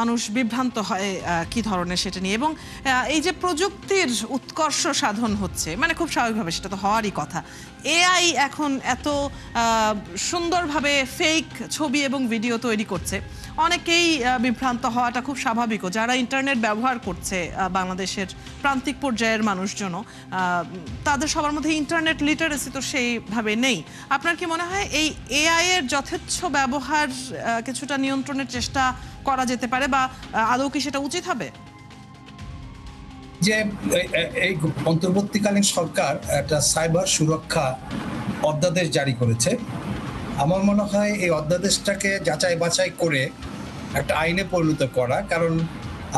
মানুষ বিভ্রান্ত হয় কি ধরনের সেটা নিয়ে এবং এই যে প্রযুক্তির উৎকর্ষ সাধন হচ্ছে মানে খুব স্বাভাবিকভাবে সেটা তো হওয়ারই কথা। এআই এখন এত সুন্দরভাবে ফেক ছবি এবং ভিডিও তৈরি করছে, অনেকেই বিভ্রান্ত হওয়াটা খুব স্বাভাবিকও। যারা ইন্টারনেট ব্যবহার করছে বাংলাদেশের প্রান্তিক পর্যায়ের মানুষজন, তাদের সবার মধ্যে ইন্টারনেট লিটারেসি তো সেইভাবে নেই। আপনার কি মনে হয় এই এআই এর যথেচ্ছ ব্যবহার কিছুটা নিয়ন্ত্রণের চেষ্টা করা যেতে পারে বা আদৌ কি সেটা উচিত হবে? যে এই অন্তর্বর্তীকালীন সরকার একটা সাইবার সুরক্ষা অধ্যাদেশ জারি করেছে। আমার মনে হয় এই অধ্যাদেশটাকে যাচাই বাছাই করে একটা আইনে পরিণত করা, কারণ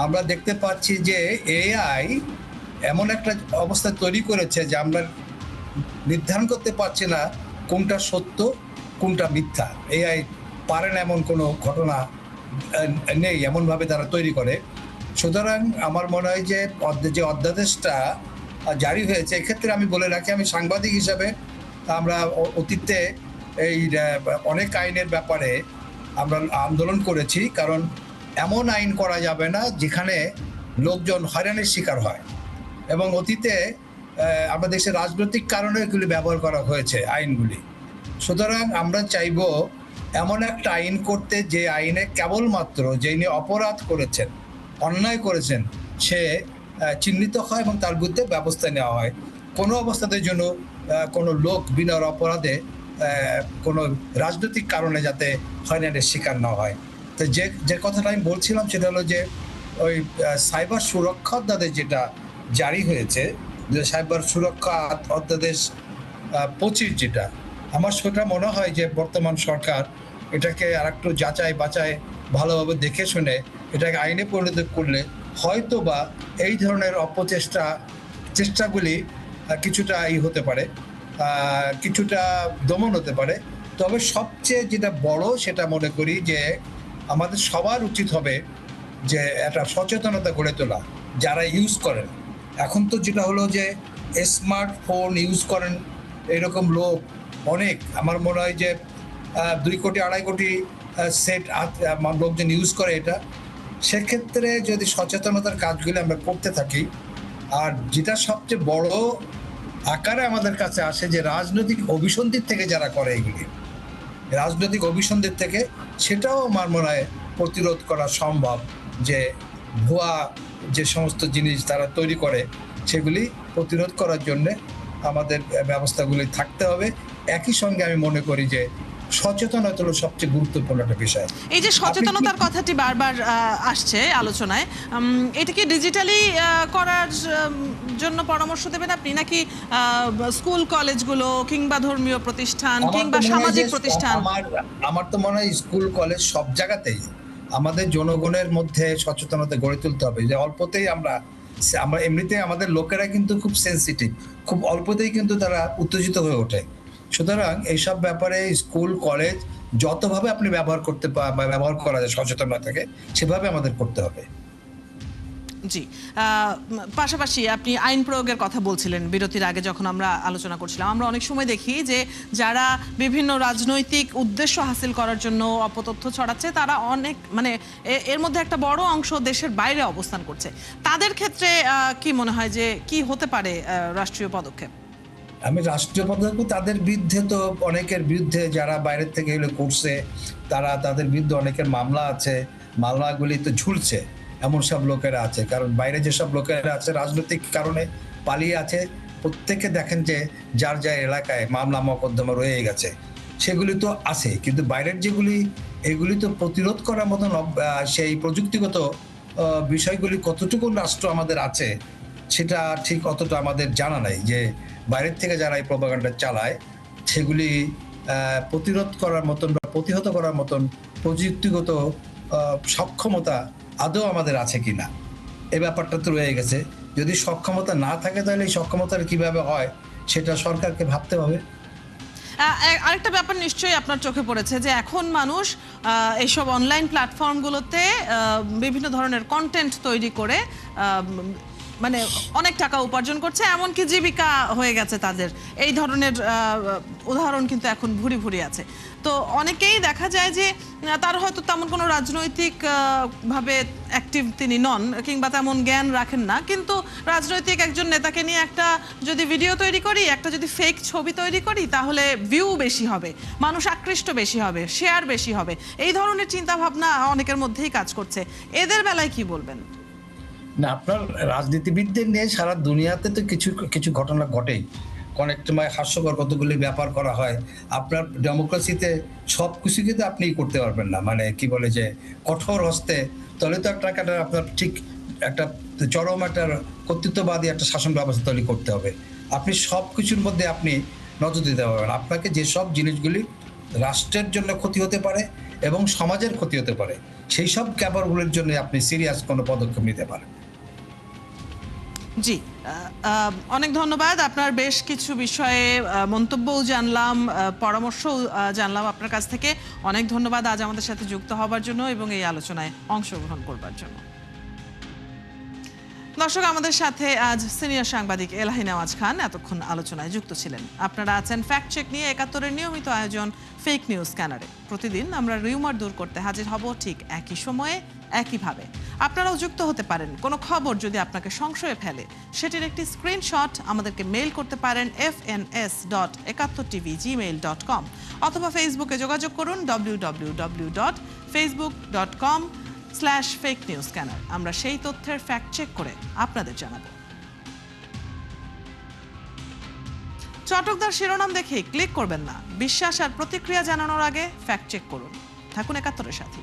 আমরা দেখতে পাচ্ছি যে এআই এমন একটা অবস্থা তৈরি করেছে যে আমরা নির্ধারণ করতে পারছি না কোনটা সত্য কোনটা মিথ্যা। এআই পারে না এমন কোনো ঘটনা নেই, এমনভাবে তারা তৈরি করে। সুতরাং আমার মনে হয় যে অধ্যাদেশটা জারি হয়েছে, এক্ষেত্রে আমি বলে রাখি, আমি সাংবাদিক হিসাবে আমরা অতীতে এই অনেক আইনের ব্যাপারে আমরা আন্দোলন করেছি, কারণ এমন আইন করা যাবে না যেখানে লোকজন হয়রানির শিকার হয়। এবং অতীতে আমাদের দেশের রাজনৈতিক কারণে এগুলি ব্যবহার করা হয়েছে আইনগুলি। সুতরাং আমরা চাইব এমন একটা আইন করতে যে আইনে কেবলমাত্র যিনি অপরাধ করেছেন, অন্যায় করেছেন, সে চিহ্নিত হয় এবং তার বিরুদ্ধে ব্যবস্থা নেওয়া হয়। কোনো অবস্থাতে জন্য কোনো লোক বিনা অপরাধে কোনো রাজনৈতিক কারণে যাতে হয়রানির শিকার না হয়। তো যে কথাটা আমি বলছিলাম সেটা হলো যে ওই সাইবার সুরক্ষা অধ্যাদেশ যেটা জারি হয়েছে, যে সাইবার সুরক্ষা অধ্যাদেশ 25, যেটা আমার সেটা মনে হয় যে বর্তমান সরকার এটাকে আরেকটু যাচাই বাছাই ভালোভাবে দেখে শুনে এটাকে আইনে পরিণত করলে হয়তো বা এই ধরনের চেষ্টাগুলি কিছুটা হতে পারে, কিছুটা দমন হতে পারে। তবে সবচেয়ে যেটা বড় সেটা মনে করি যে আমাদের সবার উচিত হবে যে একটা সচেতনতা গড়ে তোলা যারা ইউজ করেন। এখন তো যেটা হলো যে স্মার্টফোন ইউজ করেন এরকম লোক অনেক, আমার মনে হয় যে 2 কোটি 2.5 কোটি সেট লোকজন ইউজ করে এটা। সেক্ষেত্রে যদি সচেতনতার কাজগুলি আমরা করতে থাকি, আর যেটা সবচেয়ে বড় আকারে আমাদের কাছে আসে যে রাজনৈতিক অভিসন্ধির থেকে যারা করে এগুলি, রাজনৈতিক অভিসন্ধির থেকে, সেটাও আমার মনে হয় প্রতিরোধ করা সম্ভব। যে ভুয়া যে সমস্ত জিনিস তারা তৈরি করে সেগুলি প্রতিরোধ করার জন্যে আমাদের ব্যবস্থাগুলি থাকতে হবে। একই সঙ্গে আমি মনে করি যে সচেতনতা হলো সবচেয়ে গুরুত্বপূর্ণ একটা বিষয়। এই যে সচেতনতার কথাটি বারবার আসছে আলোচনায়, এটা কি ডিজিটালি করার জন্য পরামর্শ দেবেন আপনি, নাকি স্কুল কলেজগুলো কিংবা ধর্মীয় প্রতিষ্ঠান কিংবা সামাজিক প্রতিষ্ঠান? আমার তো মনে হয় স্কুল কলেজ সব জায়গাতেই আমাদের জনগণের মধ্যে সচেতনতা গড়ে তুলতে হবে। যে অল্পতেই আমরা এমনিতে আমাদের লোকেরা কিন্তু খুব সেন্সিটিভ, খুব অল্পতেই কিন্তু তারা উত্তেজিত হয়ে ওঠে। সুতরাং এইসব ব্যাপারে স্কুল কলেজ যতভাবে আপনি ব্যবহার করা যায় সচেতনতাকে, সেভাবে আমাদের করতে হবে। জি, পাশাপাশি আপনি আইন প্রয়োগের কথা বলছিলেন বিরতির আগে যখন আমরা আলোচনা করছিলাম। আমরা অনেক সময় দেখি যে যারা বিভিন্ন রাজনৈতিক উদ্দেশ্য হাসিল করার জন্য অপতথ্য ছড়াচ্ছে, তারা অনেক এর মধ্যে একটা বড় অংশ দেশের বাইরে অবস্থান করছে। তাদের ক্ষেত্রে কি মনে হয় যে কি হতে পারে রাষ্ট্রীয় পদক্ষেপ? আমি রাষ্ট্রীয় পদক্ষেপ, তাদের বিরুদ্ধে তো অনেকের বিরুদ্ধে যারা বাইরের থেকে এগুলো করছে তাদের বিরুদ্ধে অনেকের মামলা আছে, মামলাগুলি তো ঝুলছে, এমন সব লোকেরা আছে। কারণ বাইরে যেসব লোকেরা আছে রাজনৈতিক কারণে পালিয়ে আছে, প্রত্যেকে দেখেন যে যার যার এলাকায় মামলা মকদ্দমা রয়ে গেছে, সেগুলি তো আছে। কিন্তু বাইরের যেগুলি, এগুলি তো প্রতিরোধ করার মতন সেই প্রযুক্তিগত বিষয়গুলি কতটুকু রাষ্ট্র আমাদের আছে সেটা ঠিক অতটা আমাদের জানা নাই। যে বাইরের থেকে যারা এই প্রপাগান্ডা চালায় সেগুলি প্রতিরোধ করার মতন বা প্রতিহত করার মতন প্রযুক্তিগত সক্ষমতা আদৌ আমাদের আছে কিনা, এই ব্যাপারটা তো রয়ে গেছে। যদি সক্ষমতা না থাকে তাহলে এই সক্ষমতার কিভাবে হয় সেটা সরকারকে ভাবতে হবে। আরেকটা ব্যাপার নিশ্চয়ই আপনার চোখে পড়েছে যে এখন মানুষ এইসব অনলাইন প্ল্যাটফর্মগুলোতে বিভিন্ন ধরনের কন্টেন্ট তৈরি করে অনেক টাকা উপার্জন করছে, এমনকি জীবিকা হয়ে গেছে তাদের। এই ধরনের উদাহরণ কিন্তু এখন ভুরি ভুরি আছে। তো তো অনেকেই দেখা যায় যে তার হয়তো তেমন কোনো রাজনৈতিক ভাবে অ্যাক্টিভ তিনি নন কিংবা তেমন জ্ঞান রাখেন না, কিন্তু রাজনৈতিক একজন নেতাকে নিয়ে একটা যদি ভিডিও তৈরি করি, একটা যদি ফেক ছবি তৈরি করি, তাহলে ভিউ বেশি হবে, মানুষ আকৃষ্ট বেশি হবে, শেয়ার বেশি হবে, এই ধরনের চিন্তা ভাবনা অনেকের মধ্যেই কাজ করছে। এদের বেলায় কি বলবেন? না, আপনার রাজনীতিবিদদের নিয়ে সারা দুনিয়াতে তো কিছু কিছু ঘটনা ঘটেই। অনেক সময় হাস্যকর কতগুলি ব্যাপার করা হয়। আপনার ডেমোক্রেসিতে সব কিছু কিন্তু আপনি করতে পারবেন না, মানে কি বলে যে কঠোর হস্তে, তাহলে তো একটা আপনার ঠিক একটা চরম একটা কর্তৃত্ববাদী একটা শাসন ব্যবস্থা তৈরি করতে হবে। আপনি সব কিছুর মধ্যে আপনি নজর দিতে পারবেন। আপনাকে যেসব জিনিসগুলি রাষ্ট্রের জন্য ক্ষতি হতে পারে এবং সমাজের ক্ষতি হতে পারে, সেই সব ব্যাপারগুলোর জন্য আপনি সিরিয়াস কোনো পদক্ষেপ নিতে পারেন। জি, অনেক ধন্যবাদ। আপনার বেশ কিছু বিষয়ে মন্তব্যও জানলাম, পরামর্শও জানলাম আপনার কাছ থেকে। অনেক ধন্যবাদ আজ আমাদের সাথে যুক্ত হবার জন্য এবং এই আলোচনায় অংশগ্রহণ করবার জন্য। দর্শক, আমাদের সাথে আজ সিনিয়র সাংবাদিক এলাহি নেওয়াজ খান এতক্ষণ আলোচনায় যুক্ত ছিলেন। আপনারা আছেন ফ্যাক্ট চেক নিয়ে ৭১-এর নিয়মিত আয়োজন ফেক নিউজ স্ক্যানারে। প্রতিদিন আমরা রিউমার দূর করতে হাজির হব ঠিক একই সময়ে, একইভাবে। আপনারাও যুক্ত হতে পারেন। কোনো খবর যদি আপনাকে সংশয়ে ফেলে, সেটির একটি স্ক্রিনশট আমাদেরকে মেইল করতে পারেন fns.71tv@gmail.com অথবা ফেসবুকে যোগাযোগ করুন www.facebook.com/fake-news-scanner। আমরা সেই তথ্যের ফ্যাক্ট চেক করে আপনাদের জানাবো। চটকদার শিরোনাম দেখে ক্লিক করবেন না। বিশ্বাস আর প্রতিক্রিয়া জানানোর আগে ফ্যাক্ট চেক করুন। থাকুন ৭১-এর সাথে।